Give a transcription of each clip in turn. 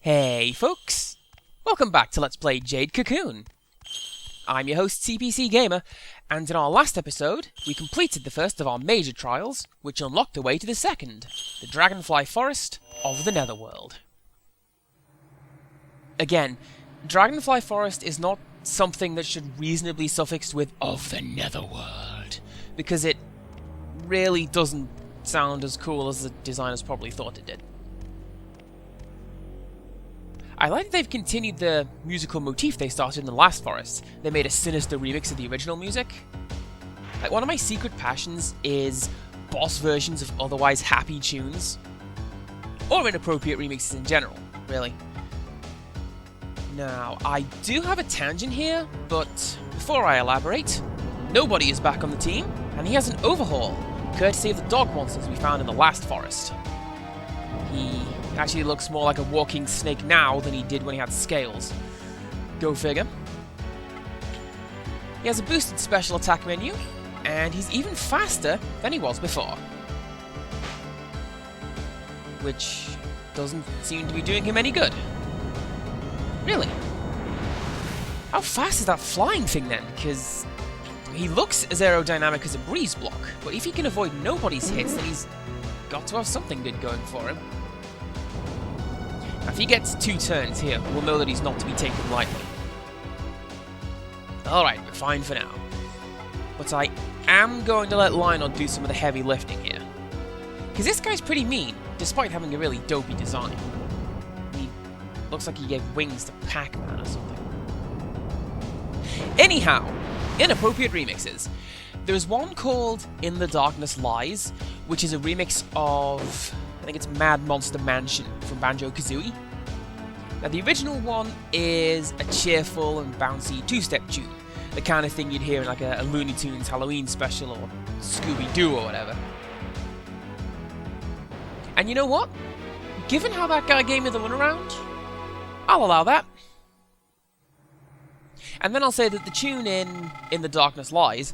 Hey folks! Welcome back to Let's Play Jade Cocoon. I'm your host CPC Gamer, and in our last episode, we completed the first of our major trials, which unlocked the way to the second, the Dragonfly Forest of the Netherworld. Again, Dragonfly Forest is not something that should reasonably suffix with of the Netherworld, because it really doesn't sound as cool as the designers probably thought it did. I like that they've continued the musical motif they started in the last forest. They made a sinister remix of the original music. Like, one of my secret passions is boss versions of otherwise happy tunes. Or inappropriate remixes in general, really. Now, I do have a tangent here, but before I elaborate, nobody is back on the team, and he has an overhaul, courtesy of the dog monsters we found in the last forest. He actually looks more like a walking snake now than he did when he had scales. Go figure. He has a boosted special attack menu, and he's even faster than he was before. Which doesn't seem to be doing him any good. Really? How fast is that flying thing then? Because he looks as aerodynamic as a breeze block, but if he can avoid nobody's hits, then he's got to have something good going for him. Now, if he gets 2 turns here, we'll know that he's not to be taken lightly. Alright, we're fine for now. But I am going to let Lionel do some of the heavy lifting here. Because this guy's pretty mean, despite having a really dopey design. He looks like he gave wings to Pac-Man or something. Anyhow, inappropriate remixes. There's one called In the Darkness Lies, which is a remix of, I think it's Mad Monster Mansion from Banjo-Kazooie. Now, the original one is a cheerful and bouncy 2-step tune, the kind of thing you'd hear in like a Looney Tunes Halloween special or Scooby-Doo or whatever. And you know what? Given how that guy gave me the runaround, I'll allow that. And then I'll say that the tune in The Darkness Lies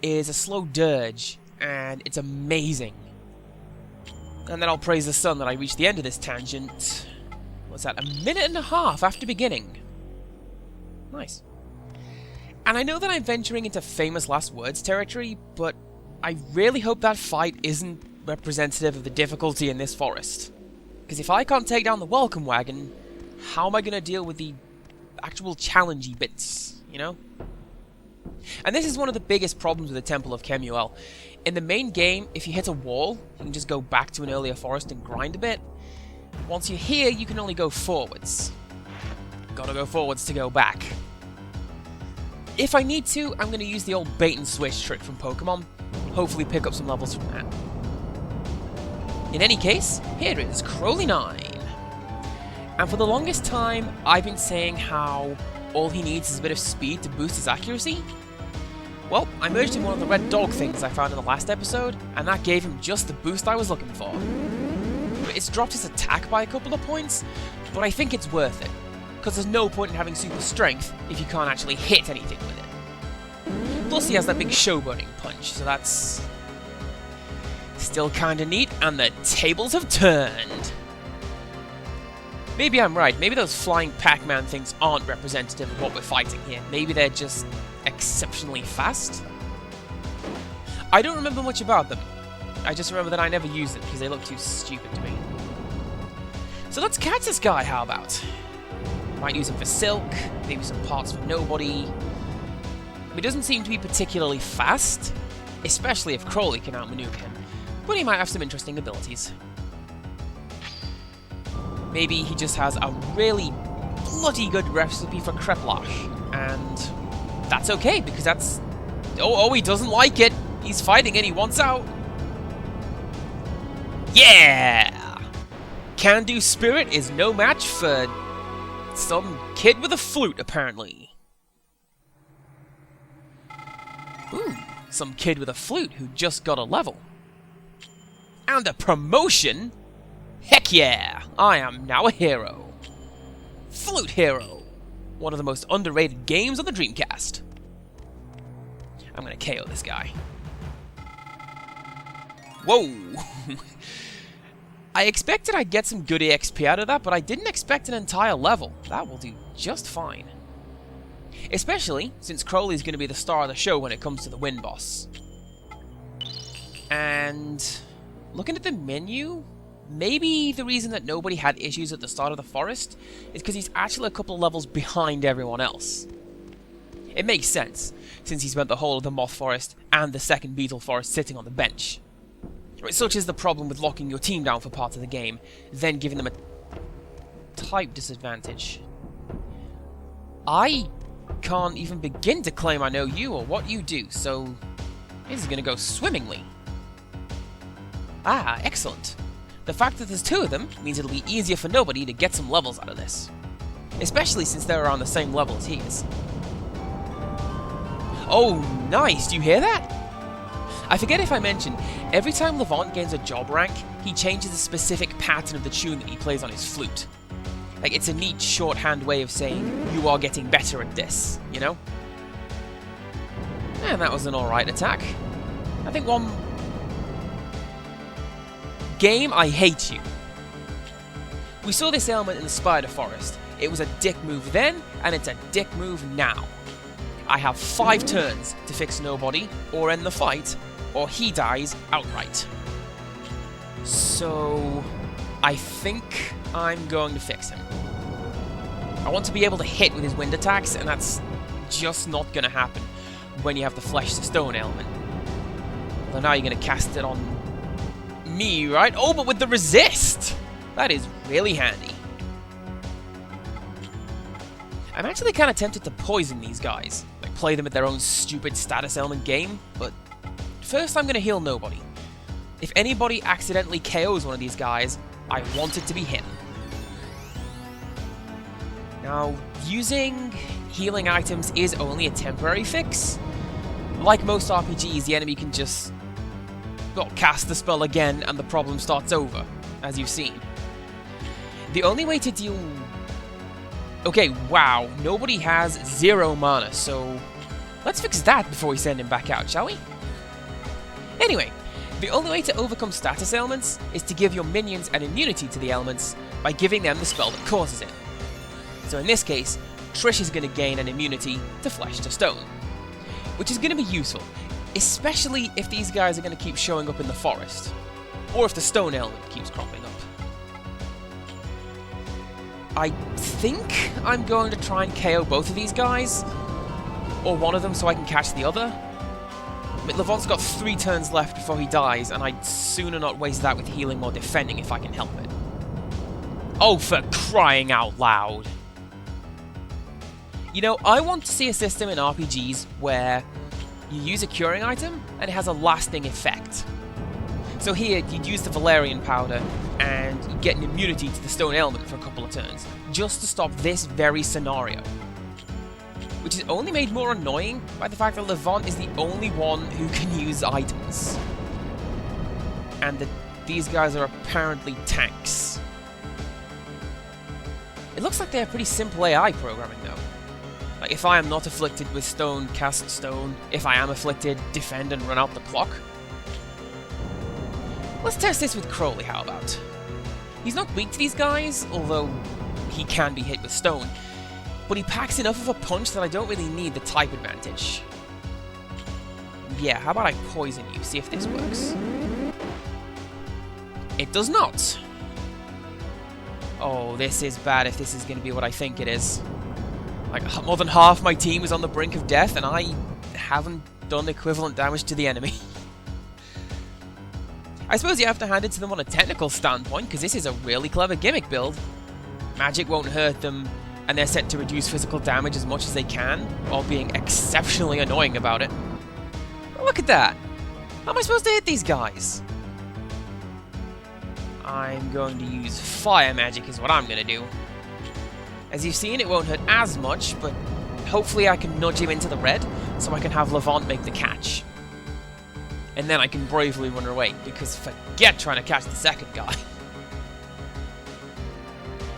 is a slow dirge, and it's amazing. And then I'll praise the sun that I reached the end of this tangent. What's that? 1.5 minutes after beginning. Nice. And I know that I'm venturing into famous last words territory, but I really hope that fight isn't representative of the difficulty in this forest. Because if I can't take down the welcome wagon, how am I going to deal with the actual challengey bits, you know? And this is one of the biggest problems with the Temple of Chemul. In the main game, if you hit a wall, you can just go back to an earlier forest and grind a bit. Once you're here, you can only go forwards. Gotta go forwards to go back. If I need to, I'm gonna use the old bait and switch trick from Pokemon. Hopefully pick up some levels from that. In any case, here is Crowley 9. And for the longest time, I've been saying how all he needs is a bit of speed to boost his accuracy. Well, I merged in one of the red dog things I found in the last episode, and that gave him just the boost I was looking for. It's dropped his attack by a couple of points, but I think it's worth it, because there's no point in having super strength if you can't actually hit anything with it. Plus he has that big showboating punch, so that's still kinda neat, and the tables have turned. Maybe I'm right, maybe those flying Pac-Man things aren't representative of what we're fighting here. Maybe they're just exceptionally fast? I don't remember much about them. I just remember that I never used them because they look too stupid to me. So let's catch this guy, how about? Might use him for silk, maybe some parts for nobody. He doesn't seem to be particularly fast, especially if Crowley can outmaneuver him, but he might have some interesting abilities. Maybe he just has a really bloody good recipe for Kreplach, and that's okay, because that's... Oh, he doesn't like it! He's fighting and he wants out! Yeah! Can-do spirit is no match for some kid with a flute, apparently. Ooh, some kid with a flute who just got a level. And a promotion? Heck yeah! I am now a hero. Flute Hero. One of the most underrated games on the Dreamcast. I'm gonna KO this guy. Whoa! I expected I'd get some good EXP out of that, but I didn't expect an entire level. That will do just fine. Especially since Crowley's going to be the star of the show when it comes to the Wind Boss. And looking at the menu, maybe the reason that nobody had issues at the start of the forest is because he's actually a couple of levels behind everyone else. It makes sense, since he spent the whole of the Moth Forest and the second Beetle Forest sitting on the bench. Such is the problem with locking your team down for parts of the game, then giving them a type disadvantage. I can't even begin to claim I know you or what you do, so this is going to go swimmingly. Ah, excellent. The fact that there's two of them means it'll be easier for nobody to get some levels out of this. Especially since they're around the same level as he is. Oh, nice! Do you hear that? I forget if I mentioned, every time Levant gains a job rank, he changes a specific pattern of the tune that he plays on his flute. Like, it's a neat shorthand way of saying, you are getting better at this, you know? And that was an alright attack. I think one... Game, I hate you. We saw this element in the Spider Forest. It was a dick move then, and it's a dick move now. I have 5 turns to fix nobody, or end the fight, or he dies outright. So... I think I'm going to fix him. I want to be able to hit with his wind attacks, and that's just not going to happen when you have the flesh to stone element. Although now you're going to cast it on me, right? Oh, but with the resist! That is really handy. I'm actually kind of tempted to poison these guys, like play them at their own stupid status element game, but first I'm going to heal nobody. If anybody accidentally KOs one of these guys, I want it to be him. Now, using healing items is only a temporary fix. Like most RPGs, the enemy can just cast the spell again and the problem starts over, as you've seen. The only way to deal... Okay, wow, nobody has 0 mana, so let's fix that before we send him back out, shall we? Anyway, the only way to overcome status ailments is to give your minions an immunity to the elements by giving them the spell that causes it. So in this case, Trish is going to gain an immunity to flesh to stone, which is going to be useful, especially if these guys are going to keep showing up in the forest, or if the stone element keeps cropping up. I think I'm going to try and KO both of these guys, or one of them so I can catch the other. I mean, Levant's got 3 turns left before he dies, and I'd sooner not waste that with healing or defending if I can help it. Oh, for crying out loud! You know, I want to see a system in RPGs where you use a curing item and it has a lasting effect. So here, you'd use the Valerian powder and you get an immunity to the stone element for a couple of turns, just to stop this very scenario. Which is only made more annoying by the fact that Levant is the only one who can use items. And that these guys are apparently tanks. It looks like they're pretty simple AI programming though. Like, if I am not afflicted with stone, cast stone. If I am afflicted, defend and run out the clock. Let's test this with Crowley, how about? He's not weak to these guys, although he can be hit with stone. But he packs enough of a punch that I don't really need the type advantage. Yeah, how about I poison you, see if this works. It does not. Oh, this is bad if this is going to be what I think it is. Like, more than half my team is on the brink of death, and I haven't done equivalent damage to the enemy. I suppose you have to hand it to them on a technical standpoint, because this is a really clever gimmick build. Magic won't hurt them, and they're set to reduce physical damage as much as they can, while being exceptionally annoying about it. But look at that! How am I supposed to hit these guys? I'm going to use fire magic is what I'm going to do. As you've seen, it won't hurt as much, but hopefully I can nudge him into the red, so I can have Levant make the catch. And then I can bravely run away, because forget trying to catch the second guy.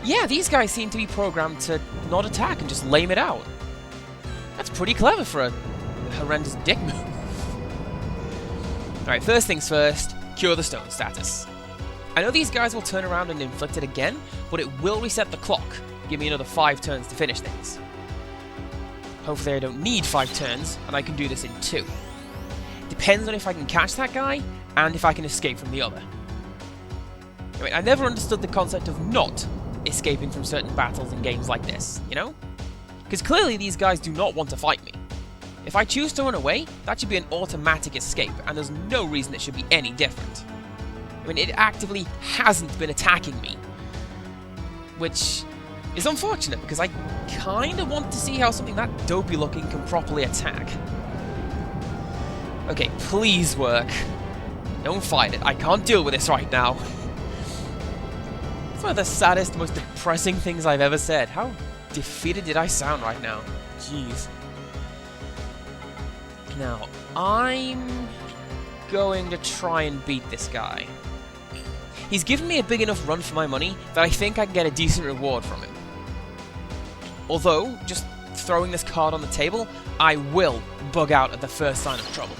Yeah, these guys seem to be programmed to not attack and just lame it out. That's pretty clever for a horrendous dick move. Alright, first things first, cure the stone status. I know these guys will turn around and inflict it again, but it will reset the clock, give me another 5 turns to finish things. Hopefully I don't need 5 turns, and I can do this in 2. Depends on if I can catch that guy, and if I can escape from the other. I mean, I never understood the concept of not escaping from certain battles in games like this, you know? Because clearly these guys do not want to fight me. If I choose to run away, that should be an automatic escape, and there's no reason it should be any different. I mean, it actively hasn't been attacking me, which is unfortunate, because I kinda want to see how something that dopey looking can properly attack. Okay, please work. Don't fight it. I can't deal with this right now. It's one of the saddest, most depressing things I've ever said. How defeated did I sound right now? Jeez. Now, I'm going to try and beat this guy. He's given me a big enough run for my money that I think I can get a decent reward from him. Although, just throwing this card on the table, I will bug out at the first sign of trouble.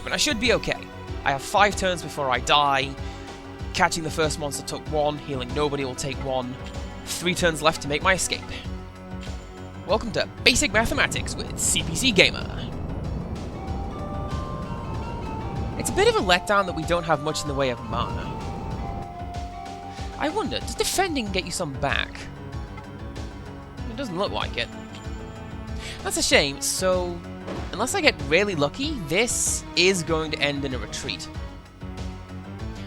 But I should be okay. I have 5 turns before I die. Catching the first monster took 1, healing nobody will take 1. 3 turns left to make my escape. Welcome to Basic Mathematics with CPC Gamer. It's a bit of a letdown that we don't have much in the way of mana. I wonder, does defending get you some back? It doesn't look like it. That's a shame, so unless I get really lucky, this is going to end in a retreat.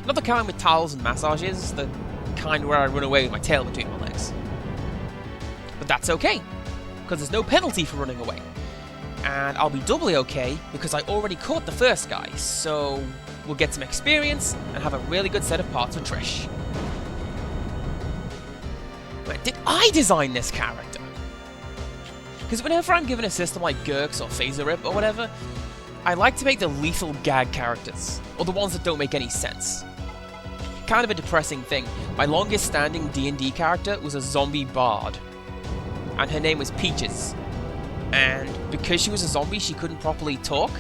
Not the kind with towels and massages, the kind where I run away with my tail between my legs. But that's okay, because there's no penalty for running away. And I'll be doubly okay because I already caught the first guy, so we'll get some experience and have a really good set of parts for Trish. Wait, did I design this character? Because whenever I'm given a system like Gurks or Phaser Rip or whatever, I like to make the lethal gag characters, or the ones that don't make any sense. Kind of a depressing thing, my longest standing D&D character was a zombie bard, and her name was Peaches. And because she was a zombie, she couldn't properly talk,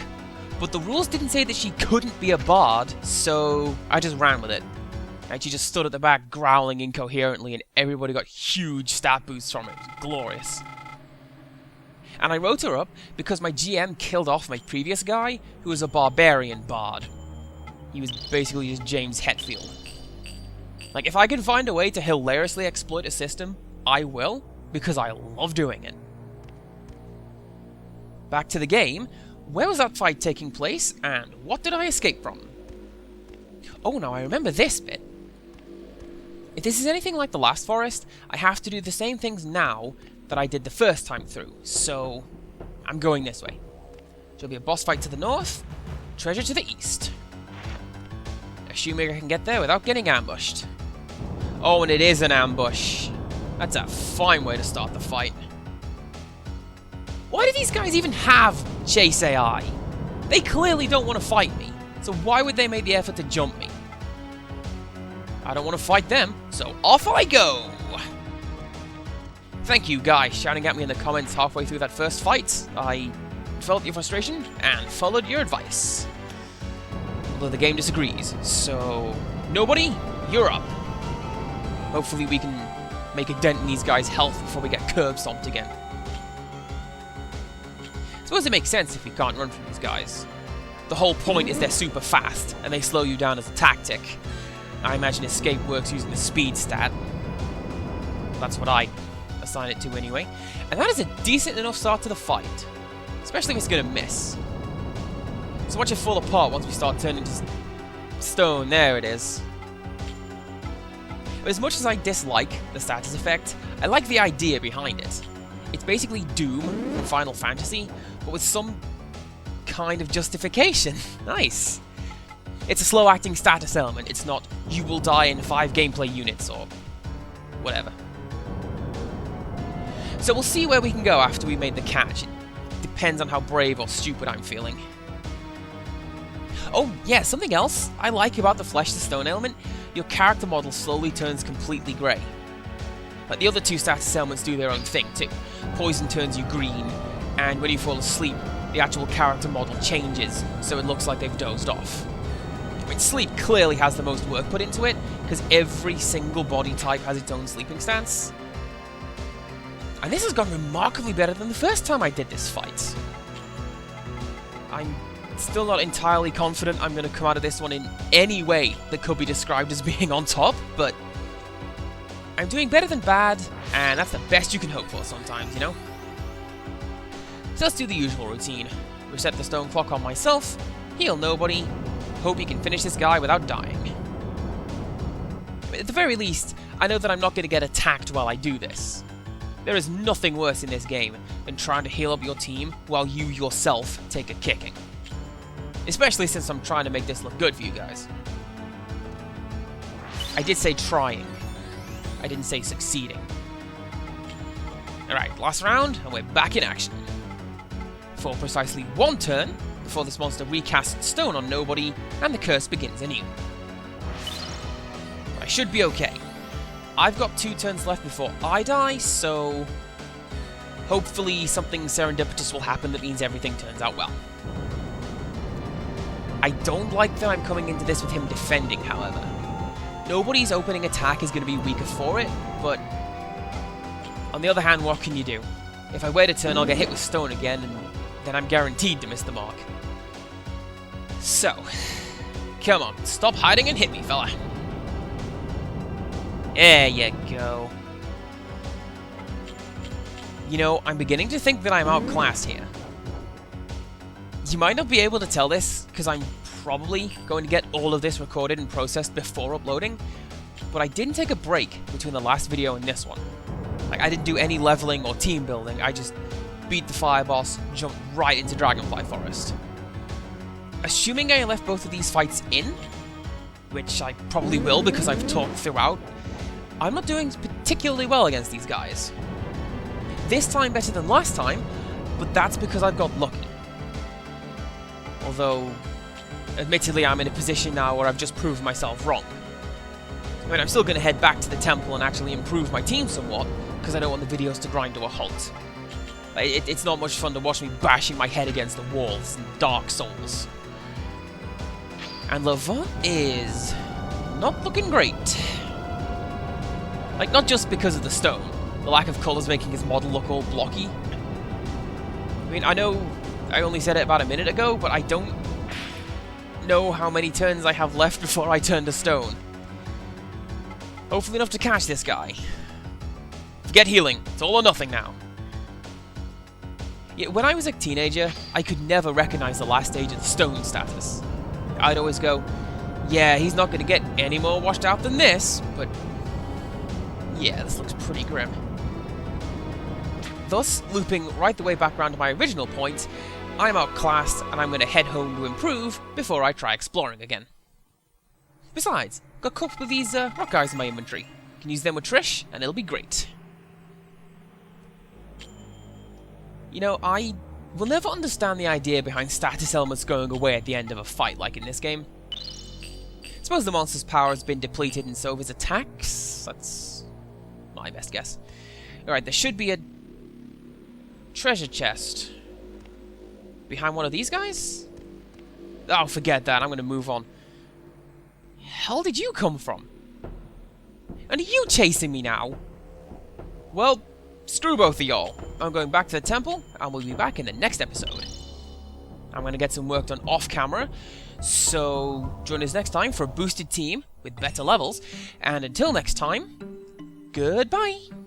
but the rules didn't say that she couldn't be a bard, so I just ran with it. And she just stood at the back growling incoherently, and everybody got huge stat boosts from it. It was glorious. And I wrote her up because my GM killed off my previous guy, who was a barbarian bard. He was basically just James Hetfield. Like, if I can find a way to hilariously exploit a system, I will, because I love doing it. Back to the game, where was that fight taking place, and what did I escape from? Oh, now I remember this bit. If this is anything like the last forest, I have to do the same things now that I did the first time through, so I'm going this way. There'll be a boss fight to the north, treasure to the east. Assuming I can get there without getting ambushed. Oh, and it is an ambush. That's a fine way to start the fight. Why do these guys even have Chase AI? They clearly don't want to fight me, so why would they make the effort to jump me? I don't want to fight them, so off I go! Thank you guys shouting at me in the comments halfway through that first fight. I felt your frustration and followed your advice. Although the game disagrees, so nobody, you're up. Hopefully we can make a dent in these guys' health before we get curb stomped again. I suppose it makes sense if you can't run from these guys. The whole point is they're super fast, and they slow you down as a tactic. I imagine escape works using the speed stat. That's what I assign it to anyway. And that is a decent enough start to the fight. Especially if it's going to miss. So watch it fall apart once we start turning to stone. There it is. But as much as I dislike the status effect, I like the idea behind it. It's basically Doom from Final Fantasy, but with some kind of justification. Nice. It's a slow-acting status element. It's not, you will die in 5 gameplay units, or whatever. So we'll see where we can go after we made the catch. It depends on how brave or stupid I'm feeling. Oh, yeah, something else I like about the Flesh to Stone element, your character model slowly turns completely grey. Like the other 2 status elements do their own thing too. Poison turns you green, and when you fall asleep, the actual character model changes, so it looks like they've dozed off. I mean, sleep clearly has the most work put into it, because every single body type has its own sleeping stance. And this has gone remarkably better than the first time I did this fight. I'm still not entirely confident I'm going to come out of this one in any way that could be described as being on top, but I'm doing better than bad, and that's the best you can hope for sometimes, you know? So let's do the usual routine. Reset the stone clock on myself, heal nobody, hope you can finish this guy without dying. At the very least, I know that I'm not going to get attacked while I do this. There is nothing worse in this game than trying to heal up your team while you yourself take a kicking. Especially since I'm trying to make this look good for you guys. I did say trying. I didn't say succeeding. Alright, last round, and we're back in action. For precisely one turn, before this monster recasts stone on nobody, and the curse begins anew. I should be okay. I've got 2 turns left before I die, so hopefully something serendipitous will happen that means everything turns out well. I don't like that I'm coming into this with him defending, however. Nobody's opening attack is going to be weaker for it, but on the other hand, what can you do? If I wait a turn, I'll get hit with stone again, and then I'm guaranteed to miss the mark. So, come on, stop hiding and hit me, fella. There you go. You know, I'm beginning to think that I'm outclassed here. You might not be able to tell this, because I'm probably going to get all of this recorded and processed before uploading, but I didn't take a break between the last video and this one. Like, I didn't do any leveling or team building, I just beat the fire boss, jumped right into Dragonfly Forest. Assuming I left both of these fights in, which I probably will because I've talked throughout, I'm not doing particularly well against these guys. This time better than last time, but that's because I've got lucky. Although, admittedly, I'm in a position now where I've just proved myself wrong. I mean, I'm still going to head back to the temple and actually improve my team somewhat, because I don't want the videos to grind to a halt. It's not much fun to watch me bashing my head against the walls in Dark Souls. And Levant is not looking great. Like, not just because of the stone. The lack of colours making his model look all blocky. I mean, I know I only said it about a minute ago, but I don't know how many turns I have left before I turn to stone. Hopefully enough to catch this guy. Forget healing. It's all or nothing now. Yeah, when I was a teenager, I could never recognize the last stage of the stone status. I'd always go, yeah, he's not going to get any more washed out than this, but yeah, this looks pretty grim. Thus, looping right the way back around to my original point, I'm outclassed and I'm going to head home to improve before I try exploring again. Besides, got a couple of these rock guys in my inventory. Can use them with Trish, and it'll be great. You know, I will never understand the idea behind status elements going away at the end of a fight like in this game. I suppose the monster's power has been depleted and so have his attacks. That's my best guess. Alright, there should be a treasure chest behind one of these guys? Oh, forget that. I'm going to move on. Hell did you come from? And are you chasing me now? Well, screw both of y'all. I'm going back to the temple, and we'll be back in the next episode. I'm going to get some work done off-camera, so join us next time for a boosted team with better levels, and until next time, goodbye!